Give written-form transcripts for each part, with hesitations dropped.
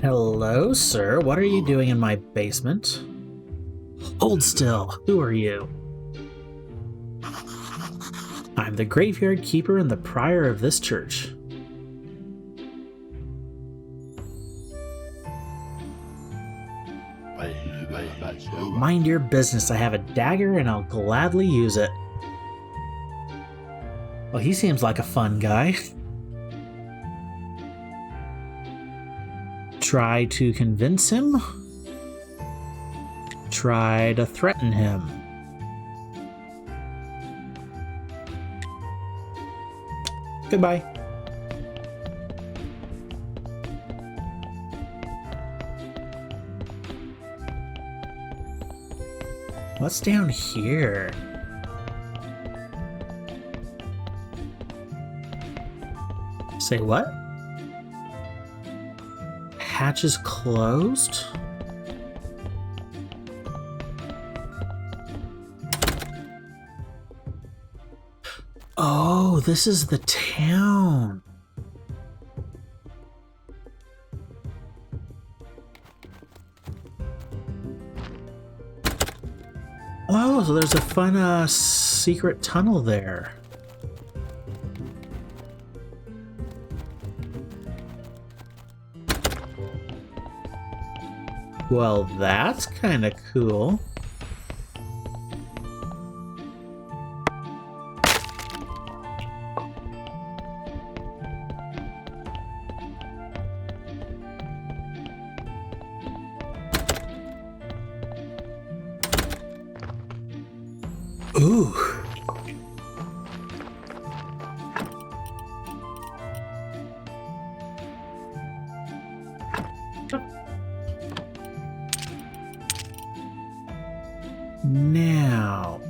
Hello, sir. What are you doing in my basement? Hold still. Who are you? I'm the graveyard keeper and the prior of this church. Mind your business. I have a dagger and I'll gladly use it. Well, he seems like a fun guy. Try to convince him. Try to threaten him. Goodbye. What's down here? Say what? Hatch is closed? Oh, this is the town. Oh, so there's a fun secret tunnel there. Well, that's kind of cool. Ooh. Now.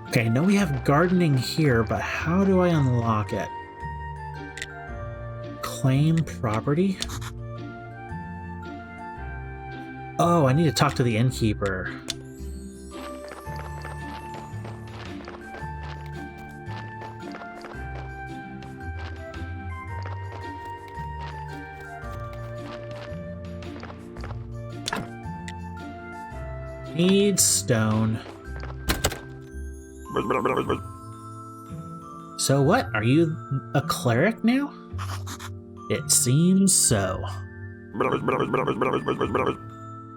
Okay, I know we have gardening here, but how do I unlock it? Claim property? Oh, I need to talk to the innkeeper. Need stone. So what? Are you a cleric now? It seems so. I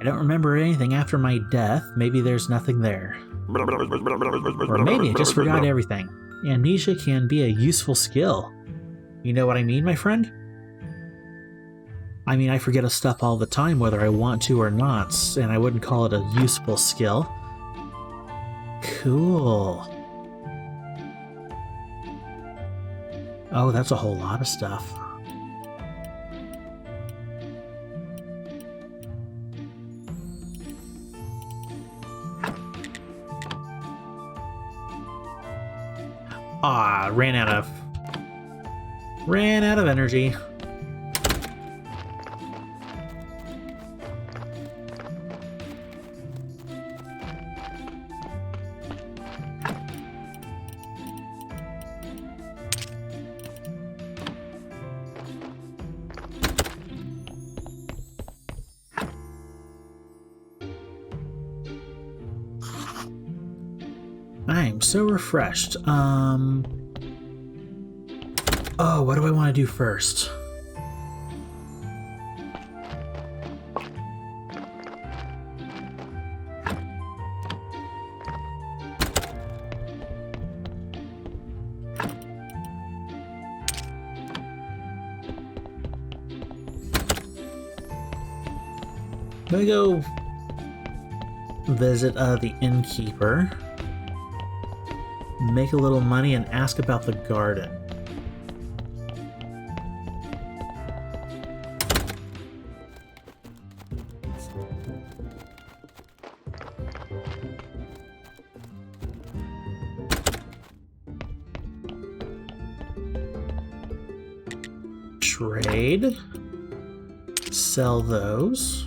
don't remember anything after my death. Maybe there's nothing there. Or maybe I just forgot everything. Amnesia can be a useful skill. You know what I mean, my friend? I mean, I forget stuff all the time whether I want to or not, and I wouldn't call it a useful skill. Cool. Oh, that's a whole lot of stuff. Ah, ran out of energy. I'm so refreshed. Oh, what do I want to do first? I'm gonna go visit the innkeeper. Make a little money and ask about the garden. Trade. Sell those.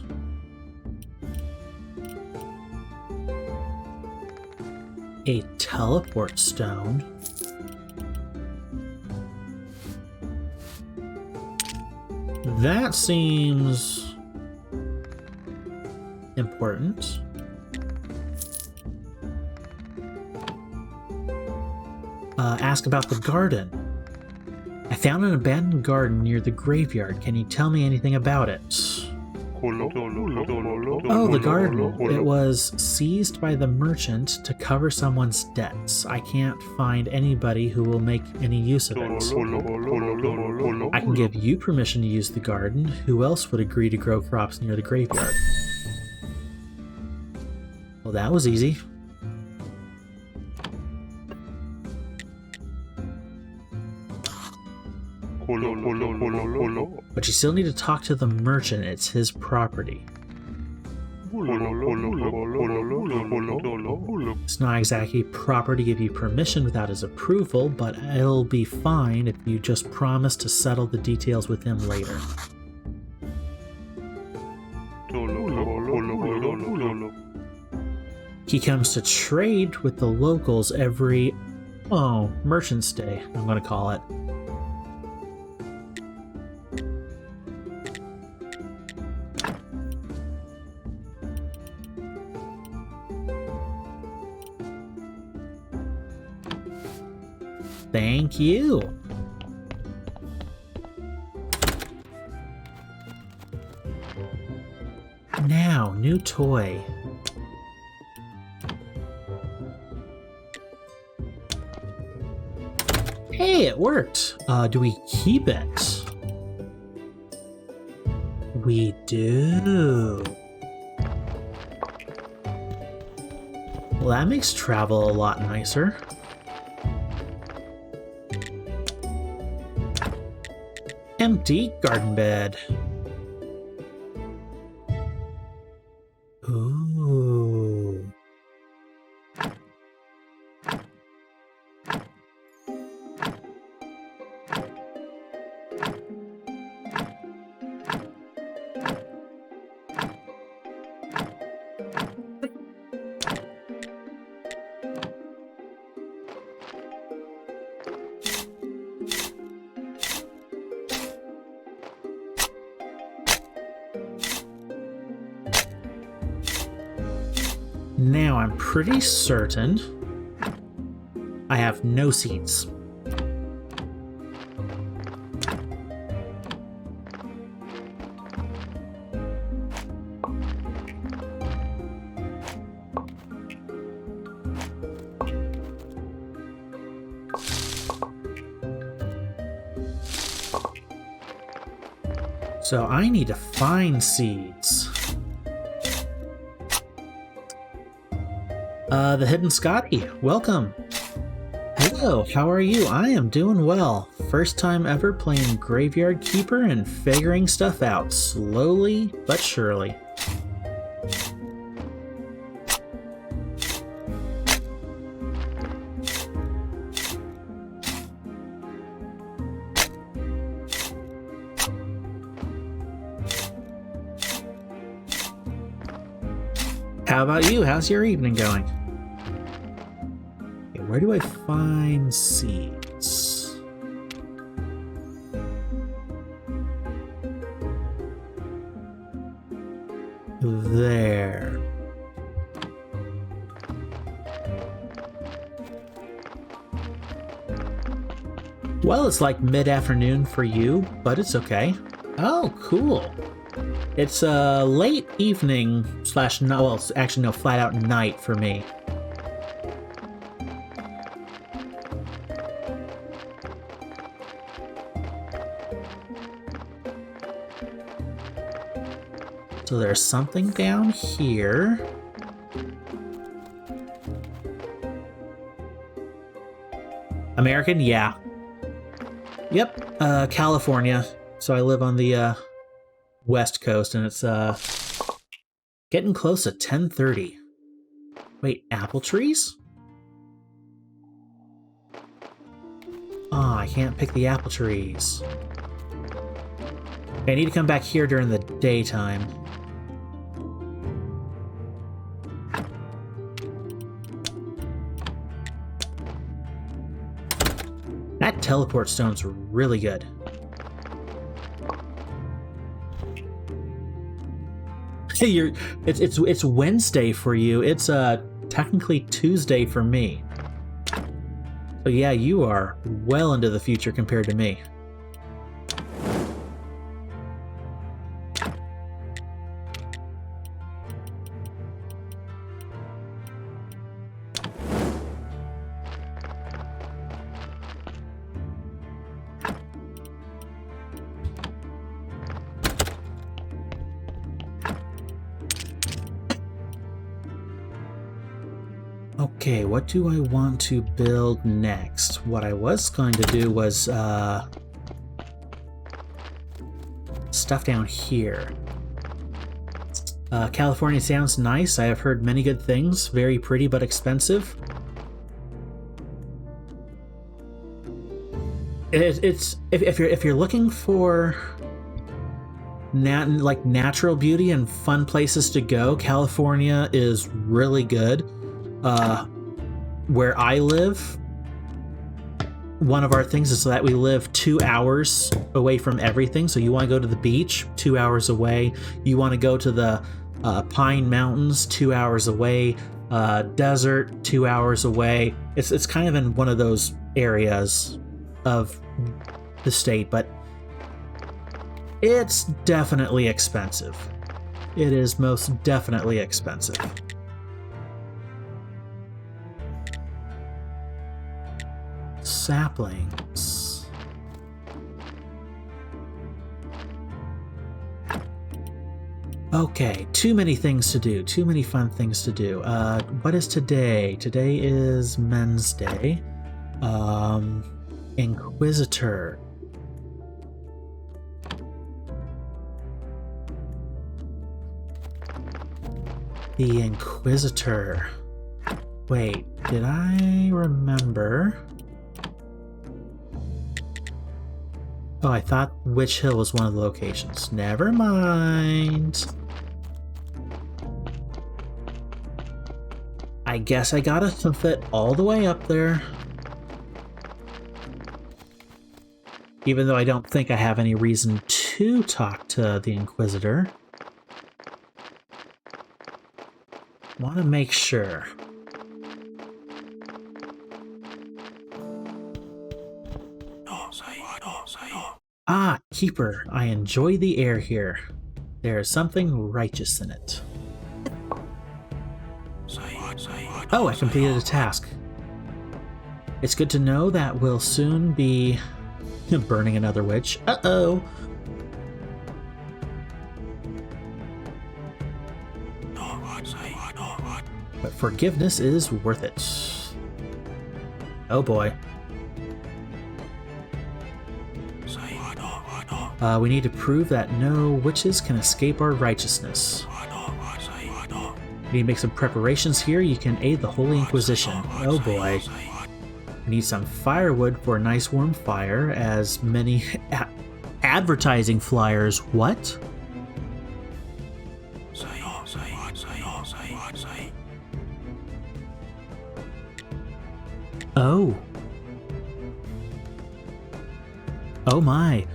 A teleport stone. That seems important. Ask about the garden. I found an abandoned garden near the graveyard. Can you tell me anything about it? Oh, the garden. It was seized by the merchant to cover someone's debts. I can't find anybody who will make any use of it. I can give you permission to use the garden. Who else would agree to grow crops near the graveyard? Well, that was easy. But you still need to talk to the merchant. It's his property. It's not exactly proper to give you permission without his approval, but it'll be fine if you just promise to settle the details with him later. He comes to trade with the locals every... Merchant's Day, I'm gonna call it. Thank you. Now, new toy. Hey, it worked. Do we keep it? We do. Well, that makes travel a lot nicer. Empty garden bed. Ooh. Now I'm pretty certain I have no seeds. So I need to find seeds. The Hidden Scotty, welcome. Hello, how are you? I am doing well. First time ever playing Graveyard Keeper and figuring stuff out, slowly but surely. How about you? How's your evening going? Okay, where do I find seeds? There. Well, it's like mid-afternoon for you, but it's okay. Oh, cool. It's a late evening slash no, well, it's actually no, flat out night for me. So there's something down here. American? Yeah. Yep, California. So I live on the, West Coast, and it's getting close to 10:30. Wait, apple trees? Ah, I can't pick the apple trees. Okay, I need to come back here during the daytime. That teleport stone's really good. Hey, it's Wednesday for you. It's technically Tuesday for me. So yeah, you are well into the future compared to me. Okay, what do I want to build next? What I was going to do was stuff down here. California sounds nice. I have heard many good things. Very pretty but expensive. If you're looking for natural beauty and fun places to go, California is really good. Where I live, one of our things is that we live 2 hours away from everything. So you want to go to the beach, 2 hours away. You want to go to the Pine Mountains, 2 hours away. Desert, 2 hours away. It's kind of in one of those areas of the state, but it's definitely expensive. It is most definitely expensive. Saplings. Okay, too many things to do. Too many fun things to do. What is today? Today is Men's Day. Inquisitor. The Inquisitor. Wait, did I remember? Oh, I thought Witch Hill was one of the locations. Never mind. I guess I gotta fit all the way up there. Even though I don't think I have any reason to talk to the Inquisitor. Want to make sure. Ah, Keeper, I enjoy the air here. There is something righteous in it. Oh, I completed a task. It's good to know that we'll soon be burning another witch. Uh-oh! But forgiveness is worth it. Oh boy. We need to prove that no witches can escape our righteousness. We need to make some preparations here. You can aid the Holy Inquisition. Oh boy. We need some firewood for a nice warm fire, as many advertising flyers. What? Oh. Oh my.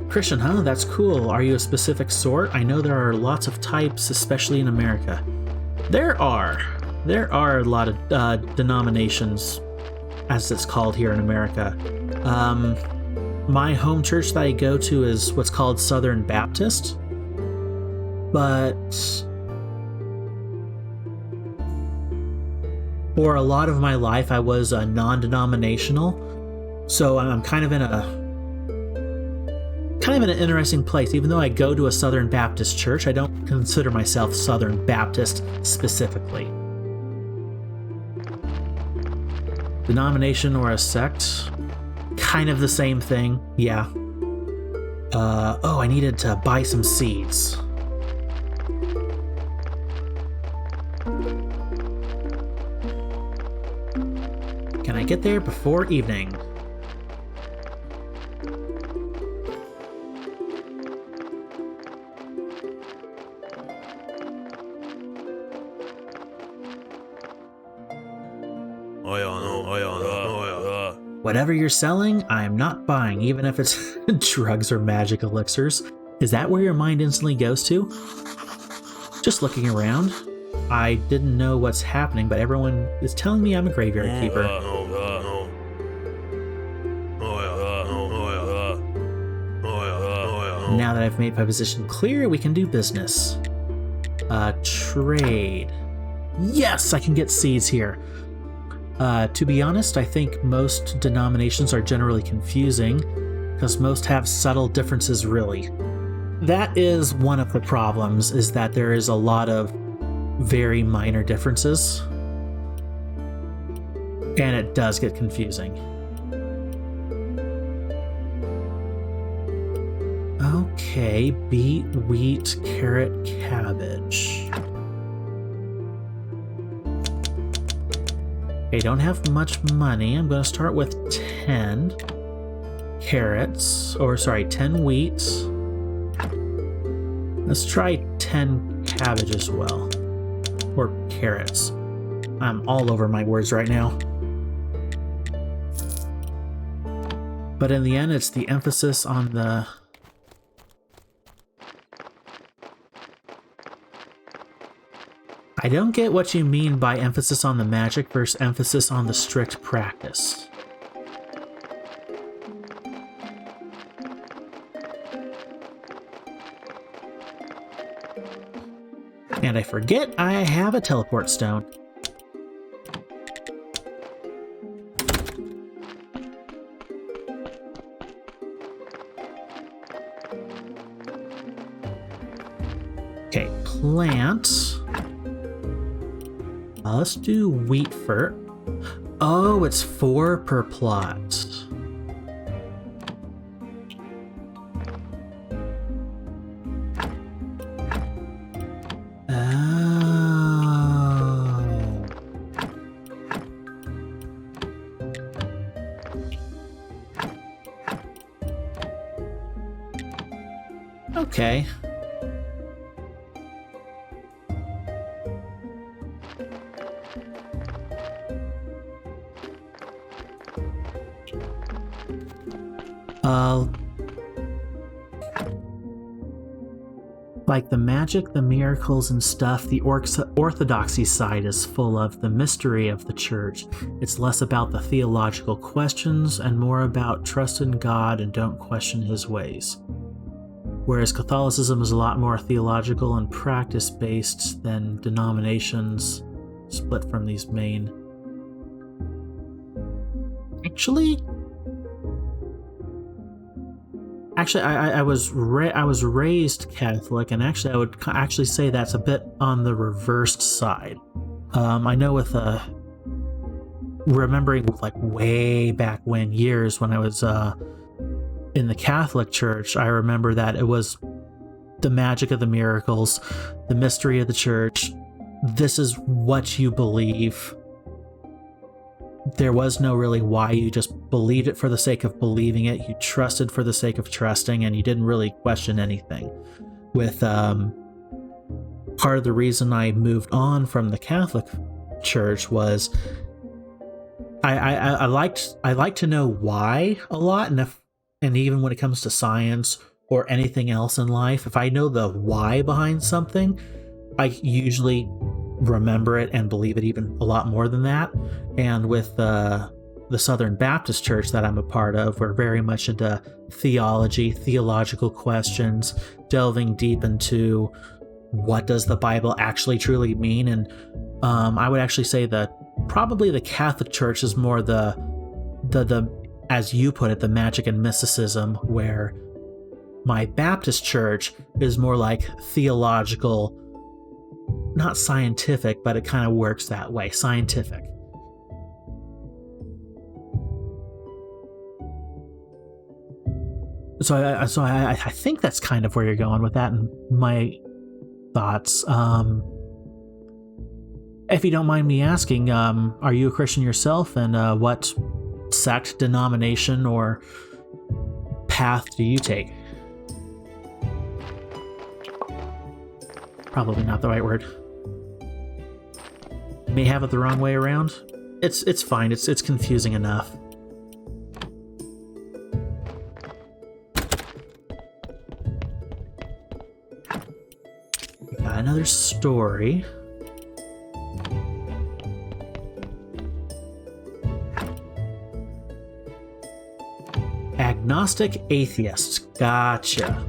Christian, huh? That's cool. Are you a specific sort? I know there are lots of types, especially in America. There are a lot of denominations, as it's called here in America. My home church that I go to is what's called Southern Baptist, but for a lot of my life I was non-denominational, so I'm kind of in an interesting place. Even though I go to a Southern Baptist church, I don't consider myself Southern Baptist specifically. Denomination or a sect, kind of the same thing, yeah. Oh, I needed to buy some seeds. Can I get there before evening? Whatever you're selling, I'm not buying, even if it's drugs or magic elixirs. Is that where your mind instantly goes to? Just looking around. I didn't know what's happening, but everyone is telling me I'm a graveyard keeper. Now that I've made my position clear, we can do business. Trade. Yes, I can get seeds here. To be honest, I think most denominations are generally confusing, because most have subtle differences, really. That is one of the problems, is that there is a lot of very minor differences, and it does get confusing. Okay, beet, wheat, carrot, cabbage. Okay, don't have much money. I'm going to start with 10 carrots, or sorry, 10 wheat. Let's try 10 cabbage as well, or carrots. I'm all over my words right now. But in the end, it's the emphasis on the... I don't get what you mean by emphasis on the magic versus emphasis on the strict practice. And I forget I have a teleport stone. Okay, plant. Let's do wheat first. Oh, it's 4 per plot. Oh. Okay. Like the magic, the miracles and stuff, the orthodoxy side is full of the mystery of the church. It's less about the theological questions and more about trust in God and don't question his ways. Whereas Catholicism is a lot more theological and practice-based than denominations split from these main. Actually, I was raised Catholic, and actually I would actually say that's a bit on the reversed side. I know with remembering like way back when years when I was in the Catholic Church, I remember that it was the magic of the miracles, the mystery of the church. This is what you believe. There was no really why. You just believed it for the sake of believing it. You trusted for the sake of trusting, and you didn't really question anything. With part of the reason I moved on from the Catholic Church was I like to know why a lot, and even when it comes to science or anything else in life, if I know the why behind something, I usually remember it and believe it even a lot more than that. And with the Southern Baptist Church that I'm a part of, we're very much into theology, theological questions, delving deep into what does the Bible actually truly mean. And I would actually say that probably the Catholic Church is more the as you put it, the magic and mysticism, where my Baptist church is more like theological, not scientific, but it kind of works that way, scientific. So I think that's kind of where you're going with that, and my thoughts. If you don't mind me asking, are you a Christian yourself, and what sect, denomination, or path do you take? Probably not the right word. You may have it the wrong way around. it's fine. It's confusing enough. We got another story. Agnostic atheists. Gotcha.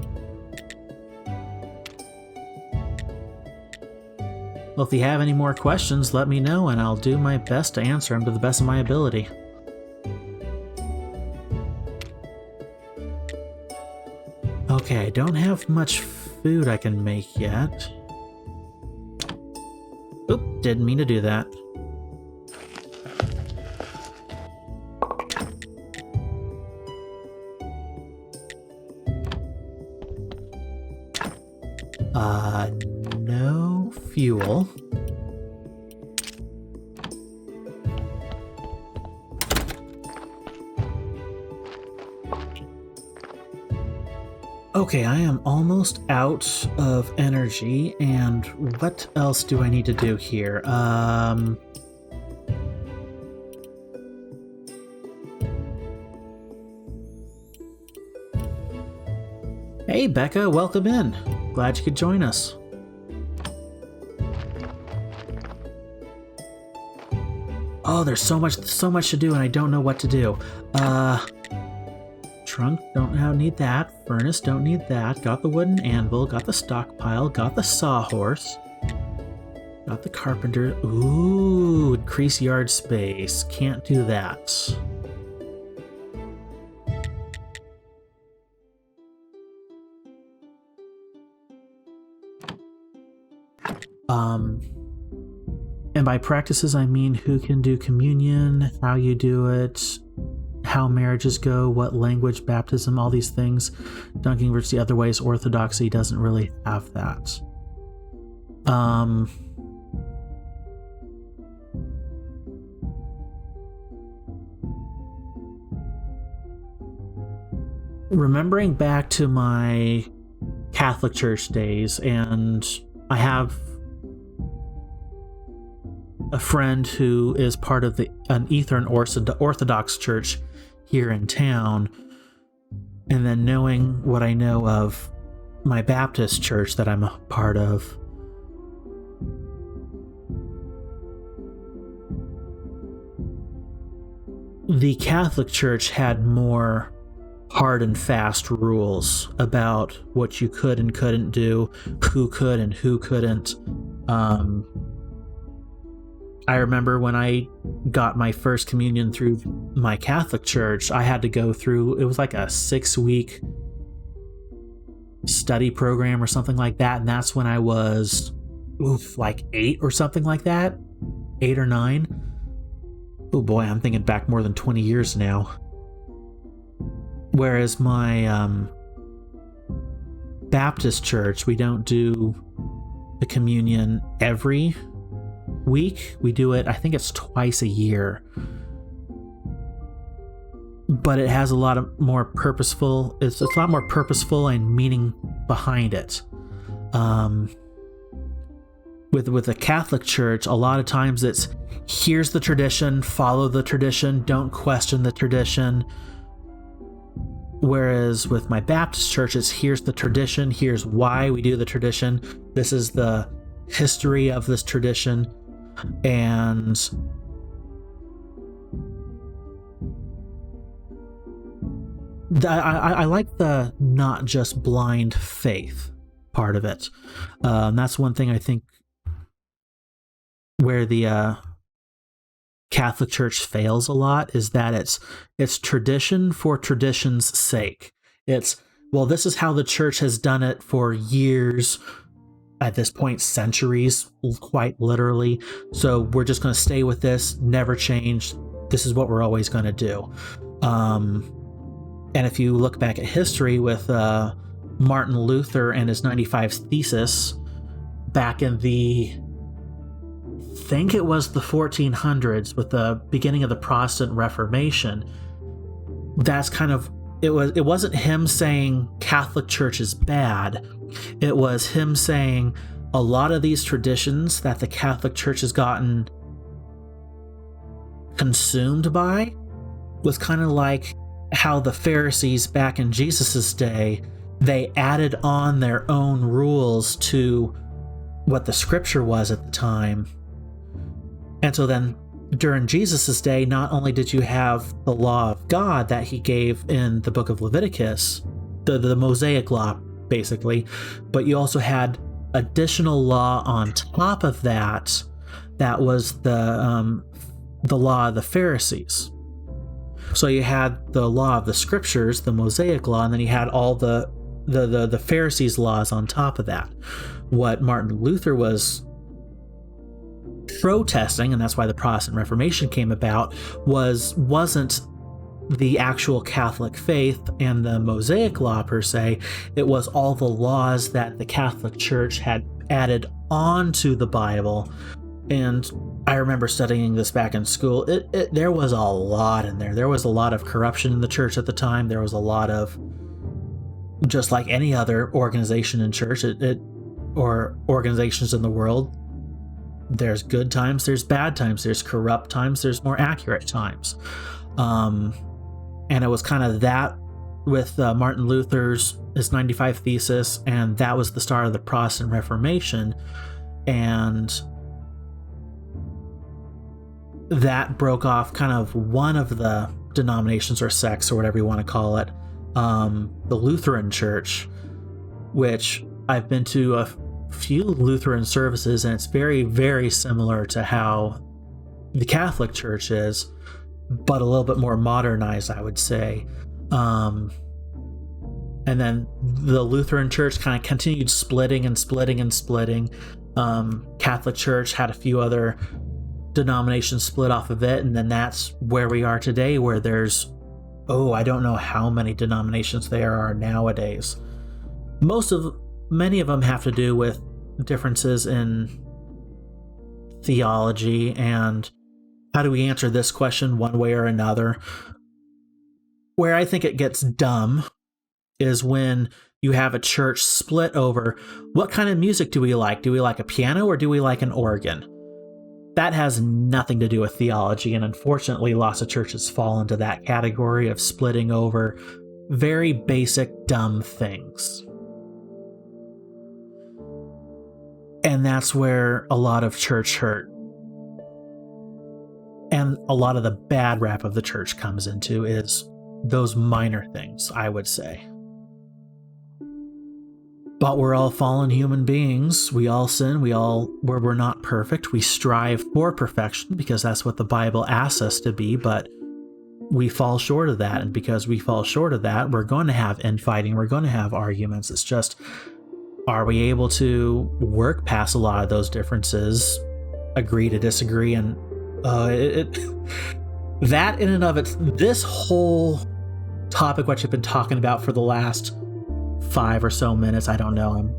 Well, if you have any more questions, let me know, and I'll do my best to answer them to the best of my ability. Okay, I don't have much food I can make yet. Oop, didn't mean to do that. No fuel. Okay, I am almost out of energy, and what else do I need to do here? Hey, Becca, welcome in. Glad you could join us. Oh, there's so much to do, and I don't know what to do. Trunk, need that. Furnace, don't need that. Got the wooden anvil, got the stockpile, got the sawhorse. Got the carpenter. Ooh, increase yard space. Can't do that. And by practices, I mean who can do communion, how you do it, how marriages go, what language, baptism, all these things. Dunking versus the other ways, orthodoxy doesn't really have that. Remembering back to my Catholic Church days, and I have a friend who is part of an Eastern Orthodox church here in town, and then knowing what I know of my Baptist church that I'm a part of, the Catholic Church had more hard and fast rules about what you could and couldn't do, who could and who couldn't. I remember when I got my first communion through my Catholic church, I had to go through, it was like a 6-week study program or something like that, and that's when I was, like 8 or something like that, 8 or 9. Oh boy, I'm thinking back more than 20 years now. Whereas my Baptist church, we don't do the communion every week. We do it, I think it's twice a year. But it has a lot of more purposeful, it's a lot more purposeful and meaning behind it. With the Catholic Church, a lot of times it's, here's the tradition, follow the tradition, don't question the tradition. Whereas with my Baptist church, it's here's the tradition, here's why we do the tradition, this is the history of this tradition, and I like the not just blind faith part of it. That's one thing I think where the Catholic Church fails a lot, is that it's tradition for tradition's sake. It's, well, this is how the church has done it for years, at this point centuries, quite literally, so we're just going to stay with this, never change, this is what we're always going to do. And if you look back at history with Martin Luther and his 95 Thesis back in the, I think it was the 1400s, with the beginning of the Protestant Reformation, that's kind of, it wasn't him saying Catholic Church is bad. It was him saying a lot of these traditions that the Catholic Church has gotten consumed by was kind of like how the Pharisees back in Jesus's day, they added on their own rules to what the scripture was at the time. And so then during Jesus's day, not only did you have the law of God that he gave in the book of Leviticus, the Mosaic law, basically, but you also had additional law on top of that. That was the law of the Pharisees. So you had the law of the scriptures, the Mosaic law, and then you had all the Pharisees' laws on top of that. What Martin Luther was protesting, and that's why the Protestant Reformation came about, wasn't the actual Catholic faith and the Mosaic law per se. It was all the laws that the Catholic Church had added onto the Bible. And I remember studying this back in school. There was a lot in there. There was a lot of corruption in the church at the time. There was a lot of, just like any other organization in church, or organizations in the world, there's good times, there's bad times, there's corrupt times, there's more accurate times. And it was kind of that with Martin Luther's his 95 Thesis, and that was the start of the Protestant Reformation. And that broke off kind of one of the denominations or sects or whatever you want to call it, the Lutheran Church, which I've been to a few Lutheran services, and it's very, very similar to how the Catholic Church is, but a little bit more modernized, I would say. And then the Lutheran Church kind of continued splitting and splitting and splitting. Catholic Church had a few other denominations split off of it, and then that's where we are today, where there's, I don't know how many denominations there are nowadays. Many of them have to do with differences in theology and how do we answer this question one way or another. Where I think it gets dumb is when you have a church split over what kind of music do we like? Do we like a piano or do we like an organ? That has nothing to do with theology, and unfortunately lots of churches fall into that category of splitting over very basic, dumb things. And that's where a lot of church hurt and a lot of the bad rap of the church comes into, is those minor things, I would say. But we're all fallen human beings. We all sin. We're not perfect. We strive for perfection because that's what the Bible asks us to be, but we fall short of that. And because we fall short of that, we're going to have infighting. We're going to have arguments. It's just, are we able to work past a lot of those differences, agree to disagree? And that in and of it, this whole topic, what you've been talking about for the last 5 or so minutes, I don't know.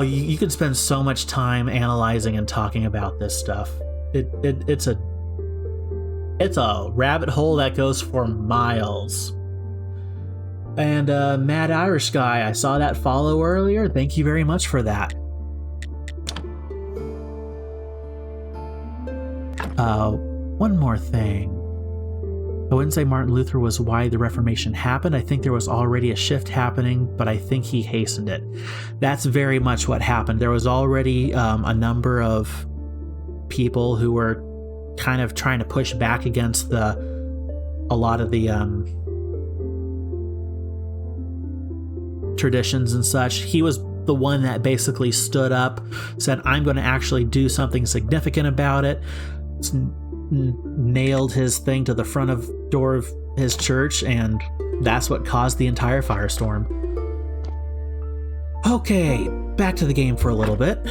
You could spend so much time analyzing and talking about this stuff. It's a rabbit hole that goes for miles. And Mad Irish Guy, I saw that follow earlier. Thank you very much for that. One more thing. I wouldn't say Martin Luther was why the Reformation happened. I think there was already a shift happening, but I think he hastened it. That's very much what happened. There was already a number of people who were kind of trying to push back against a lot of the traditions and such. He was the one that basically stood up, said, I'm going to actually do something significant about it. Nailed his thing to the front of door of his church, and that's what caused the entire firestorm. Okay, back to the game for a little bit.